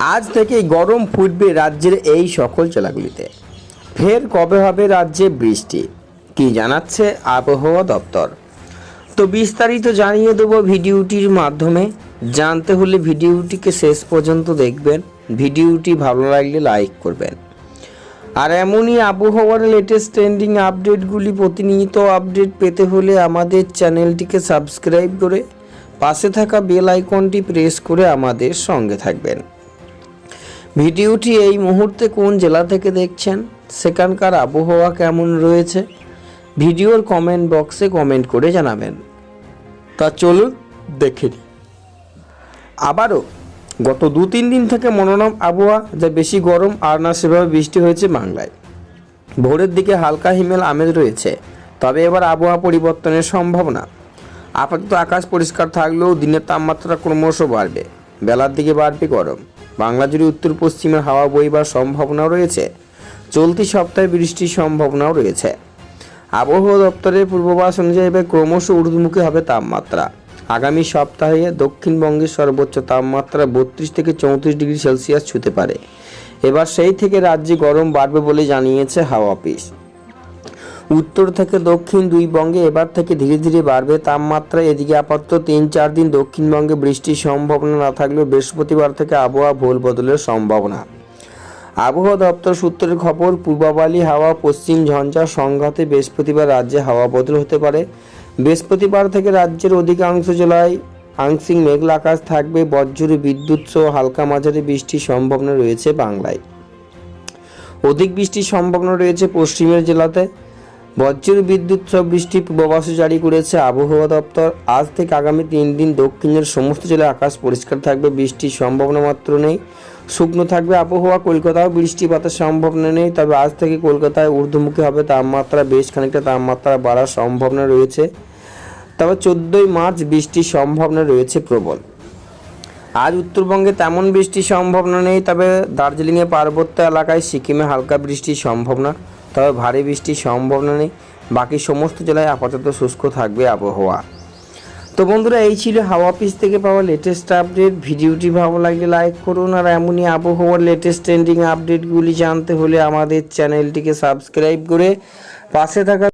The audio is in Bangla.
আজ থেকেই গরম ফুটবে রাজ্যের এই সকল জেলাগুলিতে। ফের কবে হবে রাজ্যে বৃষ্টি, কি জানাচ্ছে আবহাওয়া দপ্তর। তো বিস্তারিত জানিয়ে দেবো ভিডিওটির মাধ্যমে। জানতে হলে ভিডিওটিকে শেষ পর্যন্ত দেখবেন। ভিডিওটি ভালো লাগলে লাইক করবেন। আর এমনই আবহাওয়ার লেটেস্ট ট্রেন্ডিং আপডেটগুলি প্রতিনিয়ত আপডেট পেতে হলে আমাদের চ্যানেলটিকে সাবস্ক্রাইব করে পাশে থাকা বেল আইকনটি প্রেস করে আমাদের সঙ্গে থাকবেন। ভিডিওটি এই মুহূর্তে কোন জেলা থেকে দেখছেন, সেখানকার আবহাওয়া কেমন রয়েছে, ভিডিওর কমেন্ট বক্সে কমেন্ট করে জানাবেন। তা চলুন দেখে নিই। আবারও গত 2-3 দিন থেকে মনোরম আবহাওয়া, যা বেশি গরম আর না সেভাবে বৃষ্টি হয়েছে বাংলায়। ভোরের দিকে হালকা হিমেল আমেজ রয়েছে, তবে এবার আবহাওয়া পরিবর্তনের সম্ভাবনা। আপাতত আকাশ পরিষ্কার থাকলেও দিনের তাপমাত্রা ক্রমশ বাড়বে, বেলার দিকে বাড়বে গরম। বাংলা জুড়ে উত্তর পশ্চিমের হাওয়া বইবার সম্ভাবনাও রয়েছে। চলতি সপ্তাহে বৃষ্টির সম্ভাবনাও রয়েছে। আবহাওয়া দপ্তরের পূর্বাভাস অনুযায়ী এবার ক্রমশ ঊর্ধ্বমুখী হবে তাপমাত্রা। আগামী সপ্তাহে দক্ষিণবঙ্গের সর্বোচ্চ তাপমাত্রা 32 থেকে 34 ডিগ্রি সেলসিয়াস ছুঁতে পারে। এবার সেই থেকে রাজ্যে গরম বাড়বে বলে জানিয়েছে হাওয়া অফিস। উত্তর থেকে দক্ষিণ দুই বঙ্গে এবার থেকে ধীরে ধীরে বাড়বে তাপমাত্রা। এদিকে আপাতত 3-4 দিন দক্ষিণবঙ্গে বৃষ্টির সম্ভাবনা না থাকলেও বৃহস্পতিবার থেকে আবহাওয়া ভোল বদলের সম্ভাবনা। আবহাওয়া দপ্তর সূত্রের খবর, পূর্বাবালি হাওয়া পশ্চিম ঝঞ্ঝা সংঘাতে বৃহস্পতিবার রাজ্যে হাওয়া বদল হতে পারে। বৃহস্পতিবার থেকে রাজ্যের অধিকাংশ জেলায় আংশিক মেঘলা আকাশ থাকবে। বজ্র বিদ্যুৎ সহ হালকা মাঝারি বৃষ্টির সম্ভাবনা রয়েছে বাংলায়। অধিক বৃষ্টির সম্ভাবনা রয়েছে পশ্চিমের জেলাতে। বজ্র বিদ্যুৎ সহ বৃষ্টির পূর্বাভাস জারি করেছে আবহাওয়া দপ্তর। আজ থেকে আগামী 3 দিন দক্ষিণের সমস্ত জেলায় আকাশ পরিষ্কার থাকবে, বৃষ্টির সম্ভাবনা মাত্র নেই। শুকনো থাকবে আবহাওয়া। কলকাতাও বৃষ্টিপাতের সম্ভাবনা নেই, তবে আজ থেকে কলকাতায় ঊর্ধ্বমুখী হবে তাপমাত্রা, বেশ খানিকটা তাপমাত্রা বাড়ার সম্ভাবনা রয়েছে। তবে 14ই মার্চ বৃষ্টির সম্ভাবনা রয়েছে প্রবল। আজ উত্তরবঙ্গে তেমন বৃষ্টির সম্ভাবনা নেই, তবে দার্জিলিংয়ে পার্বত্য এলাকায় সিকিমে হালকা বৃষ্টির সম্ভাবনা, তবে ভারী বৃষ্টির সম্ভাবনা নেই। বাকি সমস্ত জেলায় আপাতত শুষ্ক থাকবে আবহাওয়া। তো বন্ধুরা, এই ছিল হাওয়া অফিস থেকে পাওয়া লেটেস্ট আপডেট। ভিডিওটি ভালো লাগলে লাইক করুন। আর এমনই আবহাওয়ার লেটেস্ট ট্রেন্ডিং আপডেটগুলি জানতে হলে আমাদের চ্যানেলটিকে সাবস্ক্রাইব করে পাশে থাকা